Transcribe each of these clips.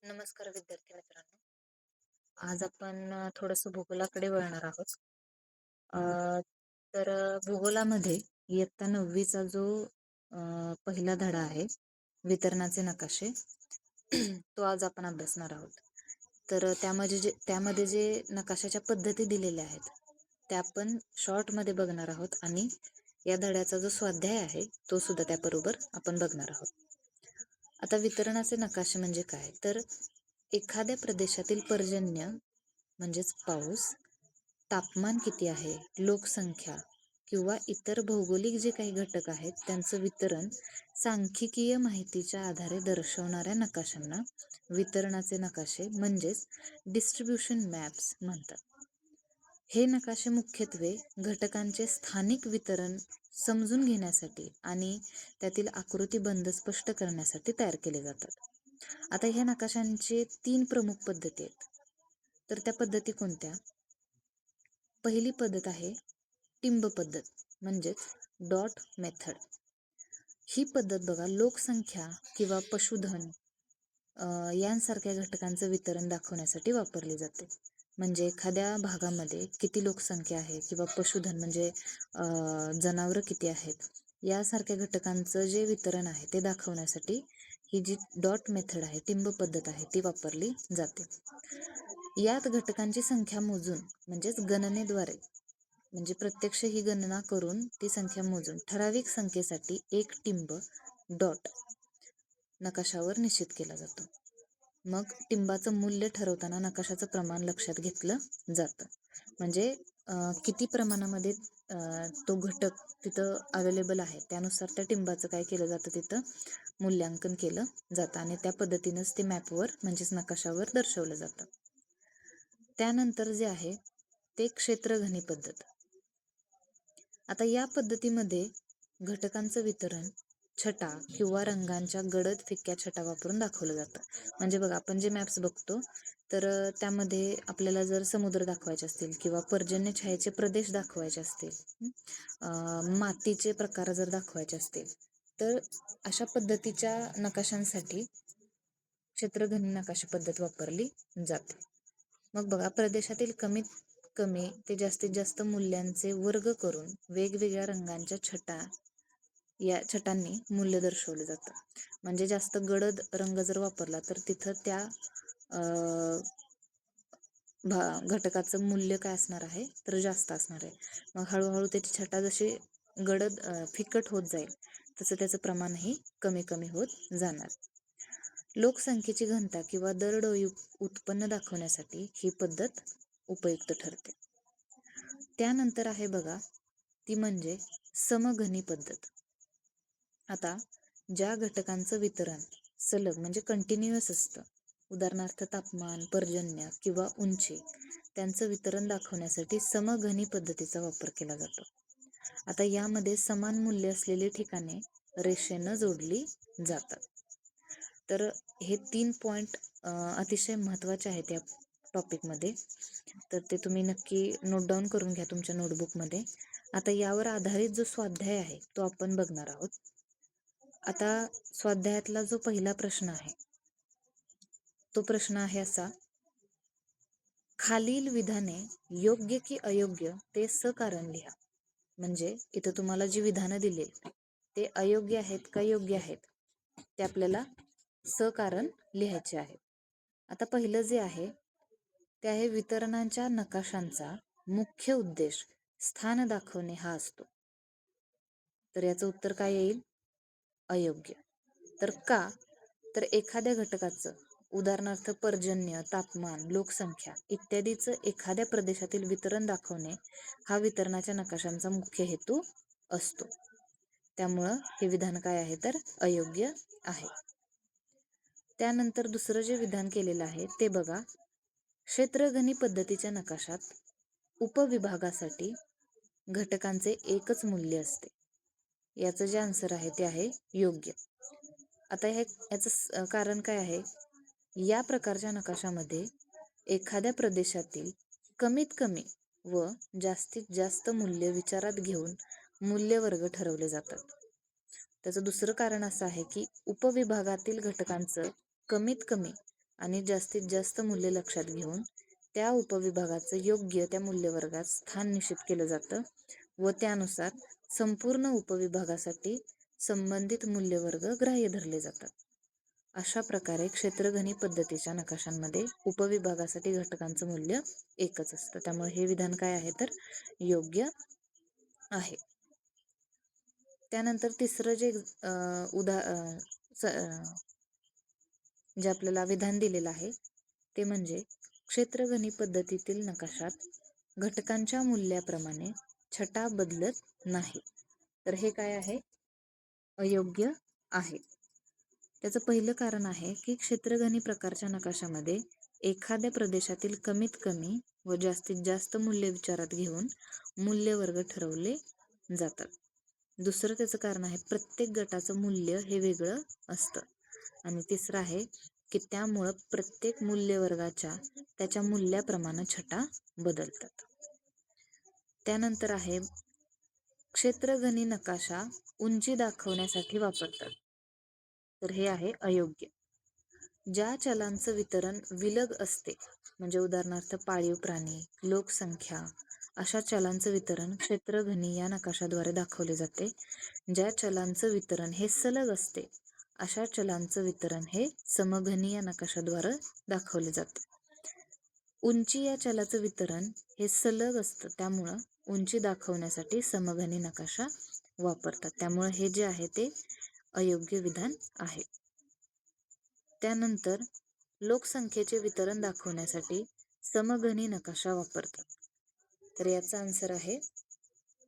नमस्कार विद्यार्थी मित्रांनो. आज आपण थोडंसं भूगोलाकडे वळणार आहोत. अ, भूगोलामध्ये इयत्ता 9वीचा जो पहिला धडा आहे, वितरणाचे नकाशे, तो आज आपण अभ्यासणार आहोत. त्यामध्ये जे नकाशाच्या पद्धती दिलेल्या आहेत, त्या आपण शॉर्टमध्ये बघणार आहोत आणि या धड्याचा जो स्वाध्याय आहे, तो सुद्धा त्याबरोबर आपण बघणार आहोत. आता वितरणाचे नकाशे म्हणजे काय? तर एखाद्या प्रदेशातील पर्जन्य म्हणजेच पाऊस, तापमान किती आहे, लोकसंख्या किंवा इतर भौगोलिक जे काही घटक आहेत त्यांचं वितरण सांख्यिकीय माहितीच्या आधारे दर्शवणाऱ्या नकाशांना वितरणाचे नकाशे म्हणजेच डिस्ट्रीब्युशन मॅप्स म्हणतात. हे नकाशे मुख्यत्वे घटकांचे स्थानिक वितरण समजून घेण्यासाठी आणि त्यातील आकृतीबंध स्पष्ट करण्यासाठी तयार केले जातात. आता ह्या नकाशांचे 3 प्रमुख पद्धती आहेत. तर त्या पद्धती कोणत्या? पहिली पद्धत आहे टिंब पद्धत म्हणजेच डॉट मेथड. ही पद्धत बघा लोकसंख्या किंवा पशुधन यांसारख्या घटकांचं वितरण दाखवण्यासाठी वापरली जाते. म्हणजे एखाद्या भागामध्ये किती लोकसंख्या आहे किंवा पशुधन म्हणजे जनावरं किती आहेत यासारख्या घटकांचं जे वितरण आहे ते दाखवण्यासाठी ही जी डॉट मेथड आहे, टिंब पद्धत आहे, ती वापरली जाते. यात घटकांची संख्या मोजून म्हणजेच गणनेद्वारे म्हणजे प्रत्यक्ष ही गणना करून ती संख्या मोजून ठराविक संख्येसाठी एक टिंब डॉट नकाशावर निश्चित केला जातो. मग टिंबाचं मूल्य ठरवताना नकाशाचं प्रमाण लक्षात घेतलं जातं. म्हणजे किती प्रमाणामध्ये तो घटक तिथं अवेलेबल आहे त्यानुसार त्या टिंबाचं काय केलं जातं, तिथं मूल्यांकन केलं जातं आणि त्या पद्धतीनंच ते मॅपवर म्हणजेच नकाशावर दर्शवलं जातं. त्यानंतर जे आहे ते क्षेत्रघनी पद्धत. आता या पद्धतीमध्ये घटकांचं वितरण छटा किंवा रंगांच्या गडद फिक्या छटा वापरून दाखवलं जातं. म्हणजे बघा आपण जे मॅप्स बघतो तर त्यामध्ये आपल्याला जर समुद्र दाखवायचे असतील किंवा पर्जन्य छायेचे प्रदेश दाखवायचे असतील, मातीचे प्रकार जर दाखवायचे असतील, तर अशा पद्धतीच्या नकाशांसाठी क्षेत्रघनी नकाशा पद्धत वापरली जाते. मग बघा प्रदेशातील कमीत कमी ते जास्तीत जास्त मूल्यांचे वर्ग करून वेगवेगळ्या रंगांच्या या छटांनी मूल्य दर्शवलं जातं. म्हणजे जास्त गडद रंग जर वापरला तर तिथं त्या घटकाचं मूल्य काय असणार आहे तर जास्त असणार आहे. मग हळूहळू त्याची छटा जशी गडद फिकट होत जाईल तसं त्याचं प्रमाणही कमी कमी होत जाणार. लोकसंख्येची घनता किंवा दरडोई उत्पन्न दाखवण्यासाठी ही पद्धत उपयुक्त ठरते. त्यानंतर आहे बघा ती म्हणजे समघनी पद्धत. आता ज्या घटकांचं वितरण सलग म्हणजे कंटिन्युअस असतं, उदाहरणार्थ तापमान, पर्जन्य किंवा उंची, त्यांचं वितरण दाखवण्यासाठी समघनी पद्धतीचा वापर केला जातो. आता यामध्ये समान मूल्य असलेली ठिकाणे रेषेनं जोडली जातात. तर हे 3 पॉइंट अतिशय महत्त्वाचे आहेत या टॉपिकमध्ये. तर ते तुम्ही नक्की नोट डाऊन करून घ्या तुमच्या नोटबुकमध्ये. आता यावर आधारित जो स्वाध्याय आहे तो आपण बघणार आहोत. आता स्वाध्यायातला जो पहिला प्रश्न आहे तो प्रश्न आहे असा: खालील विधाने योग्य की अयोग्य ते सकारण लिहा. म्हणजे इथं तुम्हाला जी विधानं दिली ते अयोग्य आहेत का योग्य आहेत ते आपल्याला सकारण लिहायचे आहे. आता पहिलं जे आहे ते आहे वितरणाच्या नकाशांचा मुख्य उद्देश स्थान दाखवणे हा असतो. तर याचं उत्तर काय येईल? अयोग्य. तर का? तर एखाद्या घटकाचं उदाहरणार्थ पर्जन्य, तापमान, लोकसंख्या इत्यादीचं एखाद्या प्रदेशातील वितरण दाखवणे हा वितरणाच्या नकाशांचा मुख्य हेतू असतो. त्यामुळं हे विधान काय आहे तर अयोग्य आहे. त्यानंतर दुसरं जे विधान केलेलं आहे ते बघा, क्षेत्रघनी पद्धतीच्या नकाशात उपविभागासाठी घटकांचे एकच मूल्य असते. याचं जे आन्सर आहे ते आहे योग्य. आता याचं कारण काय आहे? या प्रकारच्या नकाशामध्ये एखाद्या प्रदेशातील कमीत कमी व जास्तीत जास्त मूल्य विचारात घेऊन मूल्यवर्ग ठरवले जातात. त्याचं दुसरं कारण असं आहे की उपविभागातील घटकांचं कमीत कमी आणि जास्तीत जास्त मूल्य लक्षात घेऊन त्या उपविभागाचं योग्य त्या मूल्यवर्गात स्थान निश्चित केलं जातं व त्यानुसार संपूर्ण उपविभागासाठी संबंधित मूल्यवर्ग ग्राह्य धरले जातात. अशा प्रकारे क्षेत्रगणी पद्धतीच्या नकाशांमध्ये उपविभागासाठी घटकांचं मूल्य एकच असतं. त्यामुळे हे विधान काय आहे तर योग्य आहे. त्यानंतर तिसरं जे जे आपल्याला विधान दिलेलं आहे ते म्हणजे क्षेत्रगणी पद्धतीतील नकाशात घटकांच्या मूल्याप्रमाणे छटा बदलत नाही. तर हे काय आहे? अयोग्य आहे. त्याचं पहिलं कारण आहे की क्षेत्रगणी प्रकारच्या नकाशामध्ये एखाद्या प्रदेशातील कमीत कमी व जास्तीत जास्त मूल्य विचारात घेऊन मूल्यवर्ग ठरवले जातात. दुसरं त्याचं कारण आहे प्रत्येक गटाचं मूल्य हे वेगळं असतं. आणि तिसरं आहे की त्यामुळं प्रत्येक मूल्यवर्गाच्या त्याच्या मूल्याप्रमाणे छटा बदलतात. त्यानंतर आहे क्षेत्रगणी नकाशा उंची दाखवण्यासाठी वापरतात. तर हे आहे अयोग्य. ज्या चलांचं वितरण विलग असते, म्हणजे उदाहरणार्थ पाळीव प्राणी, लोकसंख्या, अशा चलांचं वितरण क्षेत्रगणी या नकाशाद्वारे दाखवले जाते. ज्या चलांचं वितरण हे सलग असते, अशा चलांचं वितरण हे समघनी या नकाशाद्वारे दाखवले जाते. उंची या चलाचं वितरण हे सलग असतं, त्यामुळं उंची दाखवण्यासाठी समघनी नकाशा वापरतात. त्यामुळे हे जे आहे ते अयोग्य विधान आहे. त्यानंतर लोकसंख्येचे वितरण दाखवण्यासाठी समघनी नकाशा वापरतात. तर याचा आन्सर आहे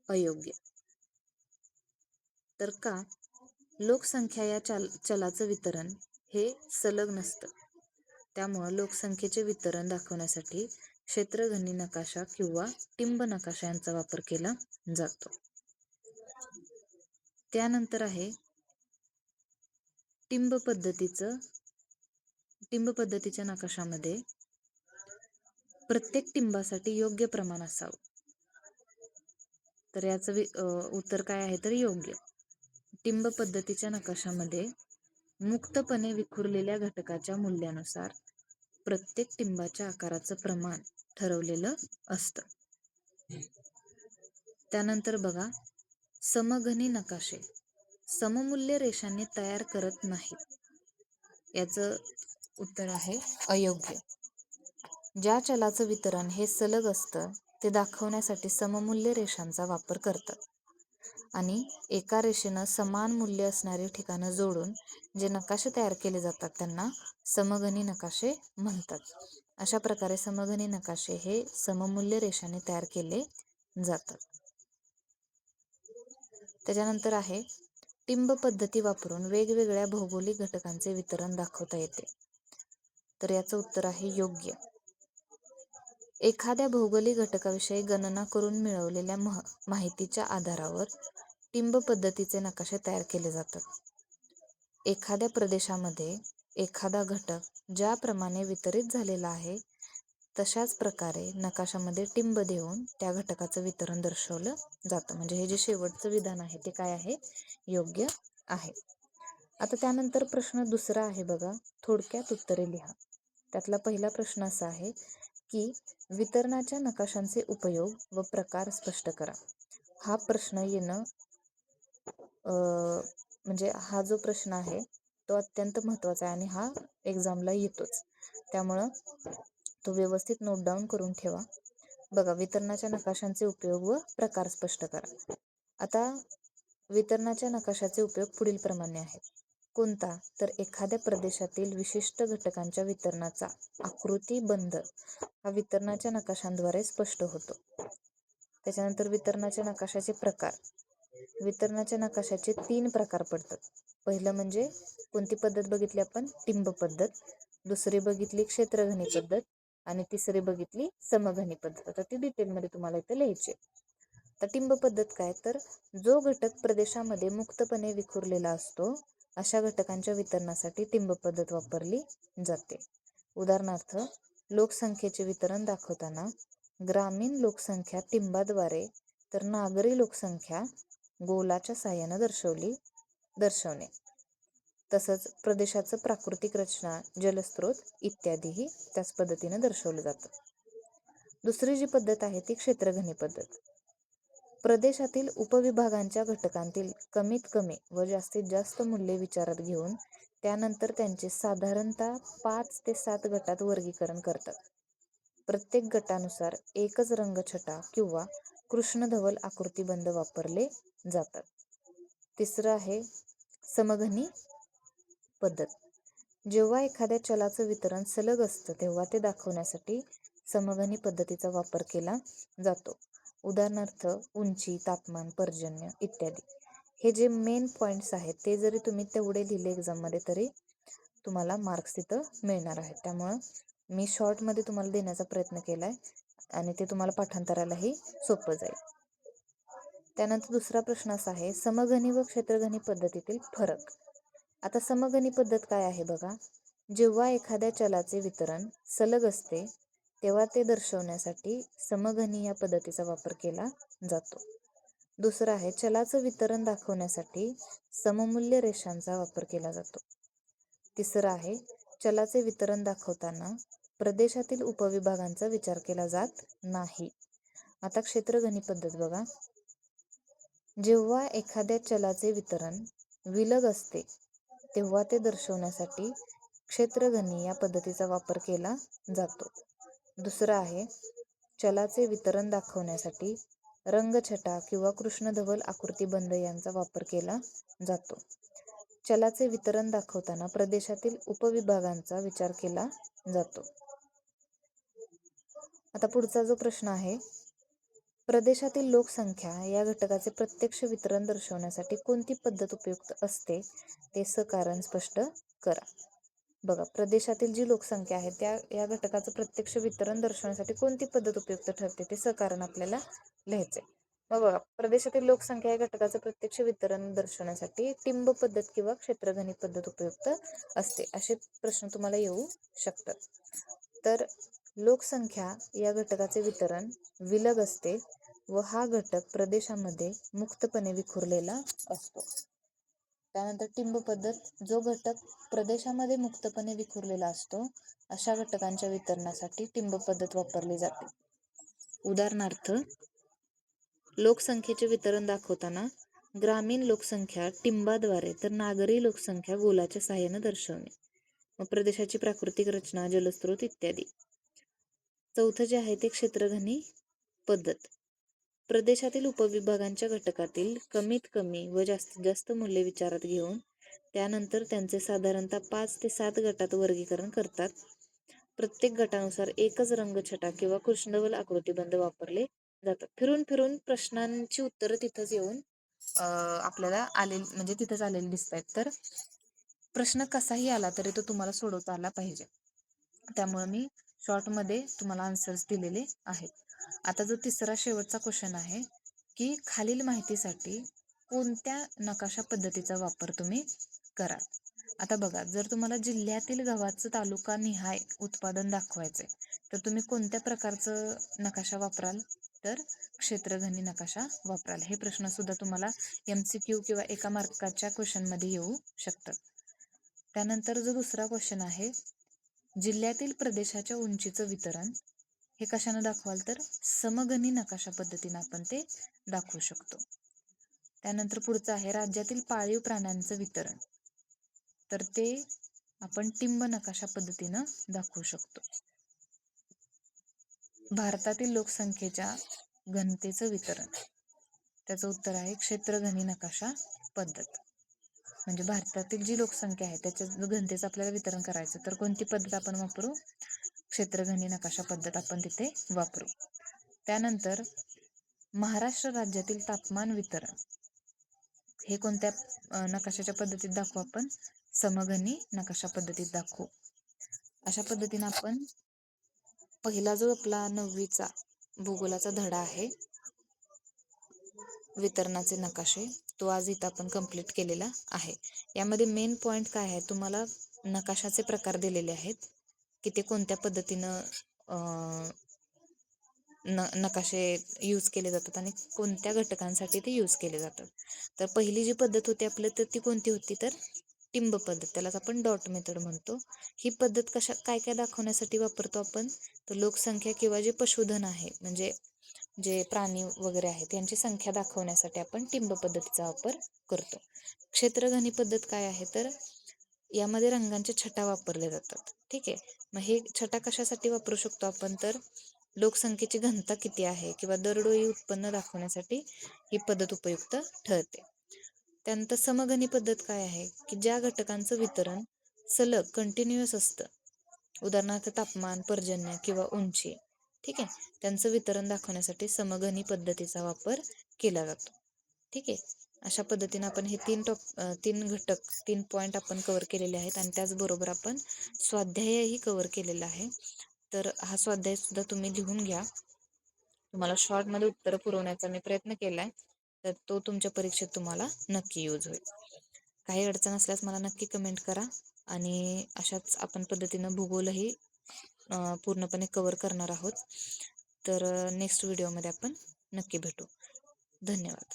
अयोग्य. तर का? लोकसंख्या या चलाचं वितरण हे सलग नसतं, त्यामुळं लोकसंख्येचे वितरण दाखवण्यासाठी क्षेत्रगणी नकाशा किंवा टिंब नकाशा यांचा वापर केला जातो. त्यानंतर आहे टिंब पद्धतीच्या नकाशामध्ये प्रत्येक टिंबासाठी योग्य प्रमाण असावं. तर याचं उत्तर काय आहे तर योग्य. टिंब पद्धतीच्या नकाशामध्ये मुक्तपणे विखुरलेल्या घटकाच्या मूल्यानुसार प्रत्येक टिंबाच्या आकाराचं प्रमाण ठरवलेलं असतं. त्यानंतर बघा, समघनी नकाशे सममूल्य रेषांनी तयार करत नाहीत. याचं उत्तर आहे अयोग्य. ज्या चलाचं वितरण हे सलग असतं ते दाखवण्यासाठी सममूल्य रेषांचा वापर करतात. आणि एका रेषेनं समान मूल्य असणारी ठिकाणं जोडून जे नकाशे तयार केले जातात त्यांना समघनी नकाशे म्हणतात. अशा प्रकारे समघनी नकाशे हे सममूल्य रेषांनी तयार केले जातात. त्याच्यानंतर आहे टिंब पद्धती वापरून वेगवेगळ्या भौगोलिक घटकांचे वितरण दाखवता येते. तर याचं उत्तर आहे योग्य. एखाद्या भौगोलिक घटकाविषयी गणना करून मिळवलेल्या माहितीच्या आधारावर टिंब पद्धतीचे नकाशे तयार केले जातात. एखाद्या प्रदेशामध्ये एखादा घटक ज्याप्रमाणे वितरित झालेला आहे तशाच प्रकारे नकाशामध्ये टिंब देऊन त्या घटकाचं वितरण दर्शवलं जातं. म्हणजे हे जे शेवटचं विधान आहे ते काय आहे? योग्य आहे. आता त्यानंतर प्रश्न दुसरा आहे बघा, थोडक्यात उत्तरे लिहा. त्यातला पहिला प्रश्न असा आहे की वितरणाच्या नकाशांचे उपयोग व प्रकार स्पष्ट करा. हा प्रश्न येणं म्हणजे हा जो प्रश्न आहे तो अत्यंत महत्त्वाचा आहे आणि हा एक्झामला येतोच, त्यामुळं तो व्यवस्थित नोट डाऊन करून ठेवा. बघा, वितरणाच्या नकाशांचे उपयोग व प्रकार स्पष्ट करा. आता वितरणाच्या नकाशाचे उपयोग पुढील प्रमाणे आहेत. कोणता? तर एखाद्या प्रदेशातील विशिष्ट घटकांच्या वितरणाचा आकृतीबंध हा वितरणाच्या नकाशांद्वारे स्पष्ट होतो. त्याच्यानंतर वितरणाच्या नकाशाचे प्रकार. वितरणाच्या नकाशाचे 3 प्रकार पडतात. पहिलं म्हणजे कोणती पद्धत बघितली आपण? टिंब पद्धत. दुसरी बघितली क्षेत्रगणी पद्धत आणि तिसरी बघितली समघनी पद्धत. आता ती डिटेलमध्ये तुम्हाला इथे लिहायची. तर टिंब पद्धत काय? तर जो घटक प्रदेशामध्ये मुक्तपणे विखुरलेला असतो अशा घटकांच्या वितरणासाठी टिंब पद्धत वापरली जाते. उदाहरणार्थ, लोकसंख्येचे वितरण दाखवताना ग्रामीण लोकसंख्या टिंबाद्वारे तर नागरी लोकसंख्या गोलाच्या साहाय्याने दर्शवणे. तसंच प्रदेशाचं प्राकृतिक रचना, जलस्रोत इत्यादीही त्याच पद्धतीने दर्शवलं जातं. दुसरी जी पद्धत आहे ती क्षेत्रगणी पद्धत. प्रदेशातील उपविभागांच्या घटकांतील कमीत कमी व जास्तीत जास्त मूल्ये विचारात घेऊन त्यानंतर त्यांचे साधारणतः 5 ते 7 गटात वर्गीकरण करतात. प्रत्येक गटानुसार एकच रंगछटा किंवा कृष्णधवल आकृतिबंध वापरले जातात. तिसरं आहे समघनी पद्धत. जेव्हा एखाद्या चलाचं वितरण सलग असतं तेव्हा ते दाखवण्यासाठी समघनी पद्धतीचा वापर केला जातो. उदाहरणार्थ उंची, तापमान, पर्जन्य इत्यादी. हे जे मेन पॉइंट्स आहेत ते जरी तुम्ही तेवढे लिहिले एक्झाममध्ये तरी तुम्हाला मार्क्स तिथं मिळणार आहेत. त्यामुळं मी शॉर्टमध्ये तुम्हाला देण्याचा प्रयत्न केलाय आणि ते तुम्हाला पाठांतरालाही सोपं जाईल. त्यानंतर दुसरा प्रश्न असा आहे, समघनी व क्षेत्रघनी पद्धतीतील फरक. आता समघनी पद्धत काय आहे बघा. जेव्हा एखाद्या चलाचे वितरण सलग असते तेव्हा ते दर्शवण्यासाठी समघनी या पद्धतीचा वापर केला जातो. दुसरं आहे चलाचं वितरण दाखवण्यासाठी सममूल्य रेषांचा वापर केला जातो. तिसरं आहे चलाचे वितरण दाखवताना प्रदेशातील उपविभागांचा विचार केला जात नाही. आता क्षेत्रगणी पद्धत बघा. जेव्हा एखाद्या चलाचे वितरण विलग असते तेव्हा ते दर्शवण्यासाठी क्षेत्रगणी या पद्धतीचा वापर केला जातो. दुसरं आहे चलाचे वितरण दाखवण्यासाठी रंगछटा किंवा कृष्णधवल आकृतिबंध यांचा वापर केला जातो. चलाचे वितरण दाखवताना प्रदेशातील उपविभागांचा विचार केला जातो. आता पुढचा जो प्रश्न आहे, प्रदेशातील लोकसंख्या या घटकाचे प्रत्यक्ष वितरण दर्शवण्यासाठी कोणती पद्धत उपयुक्त असते ते सकारण स्पष्ट करा. बघा, प्रदेशातील जी लोकसंख्या आहे त्या या घटकाचं प्रत्यक्ष वितरण दर्शवण्यासाठी कोणती पद्धत उपयुक्त ठरते ते सकारण आपल्याला लिहायचंय. मग बघा, प्रदेशातील लोकसंख्या या घटकाचं प्रत्यक्ष वितरण दर्शवण्यासाठी टिंब पद्धत किंवा क्षेत्रगणी पद्धत उपयुक्त असते. असे प्रश्न तुम्हाला येऊ शकतात. तर लोकसंख्या या घटकाचे वितरण विलग असते व हा घटक प्रदेशामध्ये मुक्तपणे विखुरलेला असतो. त्यानंतर टिंब पद्धत, जो घटक प्रदेशामध्ये मुक्तपणे विखुरलेला असतो अशा घटकांच्या वितरणासाठी टिंब पद्धत वापरली जाते. उदाहरणार्थ लोकसंख्येचे वितरण दाखवताना ग्रामीण लोकसंख्या टिंबाद्वारे तर नागरी लोकसंख्या गोलाच्या साहाय्याने दर्शवणे. मग प्रदेशाची प्राकृतिक रचना, जलस्रोत इत्यादी. चौथं जे आहे ते क्षेत्रगणी पद्धत. प्रदेशातील उपविभागांच्या घटकातील कमीत कमी व जास्तीत जास्त मूल्ये विचारात घेऊन त्यानंतर त्यांचे साधारणतः 5 ते 7 गटात वर्गीकरण करतात. प्रत्येक गटानुसार एकच रंगछटा किंवा कृष्णधवल आकृतिबंध वापरले जातात. फिरून फिरून प्रश्नांची उत्तरं तिथंच येऊन आपल्याला म्हणजे तिथंच आलेली दिसत आहेत. तर प्रश्न कसाही आला तरी तो तुम्हाला सोडवता आला पाहिजे. त्यामुळे मी शॉर्टमध्ये तुम्हाला आन्सर्स दिलेले आहेत. आता जो तिसरा शेवटचा क्वेश्चन आहे की खालील माहितीसाठी कोणत्या नकाशा पद्धतीचा वापर तुम्ही कराल. आता बघा, जर तुम्हाला जिल्ह्यातील गव्हाचं तालुका निहाय उत्पादन दाखवायचंय तर तुम्ही कोणत्या प्रकारचं नकाशा वापराल, तर क्षेत्रगणी नकाशा वापराल. हे प्रश्न सुद्धा तुम्हाला MCQ किंवा एका मार्काच्या क्वेश्चन मध्ये येऊ शकतात. त्यानंतर जो दुसरा क्वेश्चन आहे, जिल्ह्यातील प्रदेशाच्या उंचीचं वितरण हे कशाने दाखवाल, तर समघनी नकाशा पद्धतीने आपण ते दाखवू शकतो. त्यानंतर पुढचं आहे राज्यातील पाळीव प्राण्यांचं वितरण, तर ते आपण टिंब नकाशा पद्धतीनं दाखवू शकतो. भारतातील लोकसंख्येच्या घनतेचं वितरण, त्याचं उत्तर आहे क्षेत्रगणी नकाशा पद्धत. म्हणजे भारतातील जी लोकसंख्या आहे त्याच्या घनतेचं आपल्याला वितरण करायचं तर कोणती पद्धत आपण वापरू, क्षेत्रगणी नकाशा पद्धत आपण तिथे वापरू. त्यानंतर महाराष्ट्र राज्यातील तापमान वितरण हे कोणत्या नकाशाच्या पद्धतीत दाखवू आपण, समघनी नकाशा पद्धतीत दाखवू. अशा पद्धतीने आपण पहिला जो आपला 9वीचा भूगोलाचा धडा आहे वितरणाचे नकाशे, तो आज इथं आपण कंप्लीट केलेला आहे. यामध्ये मेन पॉइंट काय आहे, तुम्हाला नकाशाचे प्रकार दिलेले आहेत की ते कोणत्या पद्धतीनं नकाशे यूज केले जातात आणि कोणत्या घटकांसाठी ते यूज केले जातात. तर पहिली जी पद्धत होती आपली तर ती कोणती होती, तर टिंब पद्धत, त्यालाच आपण डॉट मेथड म्हणतो. ही पद्धत काय काय दाखवण्यासाठी वापरतो आपण, तर लोकसंख्या किंवा जे पशुधन आहे, म्हणजे जे प्राणी वगैरे आहेत यांची संख्या दाखवण्यासाठी आपण टिंब पद्धतीचा वापर करतो. क्षेत्रगणी पद्धत काय आहे, तर यामध्ये रंगांच्या छटा वापरल्या जातात. ठीक आहे. मग हे छटा कशासाठी वापरू शकतो आपण, तर लोकसंख्येची घनता किती आहे किंवा दरडोई उत्पन्न दाखवण्यासाठी ही पद्धत उपयुक्त ठरते. त्यानंतर समगणी पद्धत काय आहे, की ज्या घटकांचं वितरण सलग कंटिन्युअस असतं, उदाहरणार्थ तापमान, पर्जन्य किंवा उंची, ठीक आहे, त्यांचं वितरण दाखवण्यासाठी समगणी पद्धतीचा वापर केला जातो. ठीक आहे. अशा पद्धतीने आपण हे तीन घटक, 3 पॉइंट आपण कव्हर केलेले आहेत आणि त्याचबरोबर आपण स्वाध्यायही कव्हर केलेला आहे. तर हा स्वाध्याय सुद्धा तुम्ही लिहून घ्या. तुम्हाला शॉर्टमध्ये उत्तर पुरवण्याचा मी प्रयत्न केलाय, तर तो तुमच्या परीक्षेत तुम्हाला नक्की यूज होईल. काही अडचण असल्यास मला नक्की कमेंट करा आणि अशाच आपण पद्धतीनं भूगोलही पूर्णपणे कव्हर करणार आहोत. तर नेक्स्ट व्हिडिओमध्ये आपण नक्की भेटू. धन्यवाद.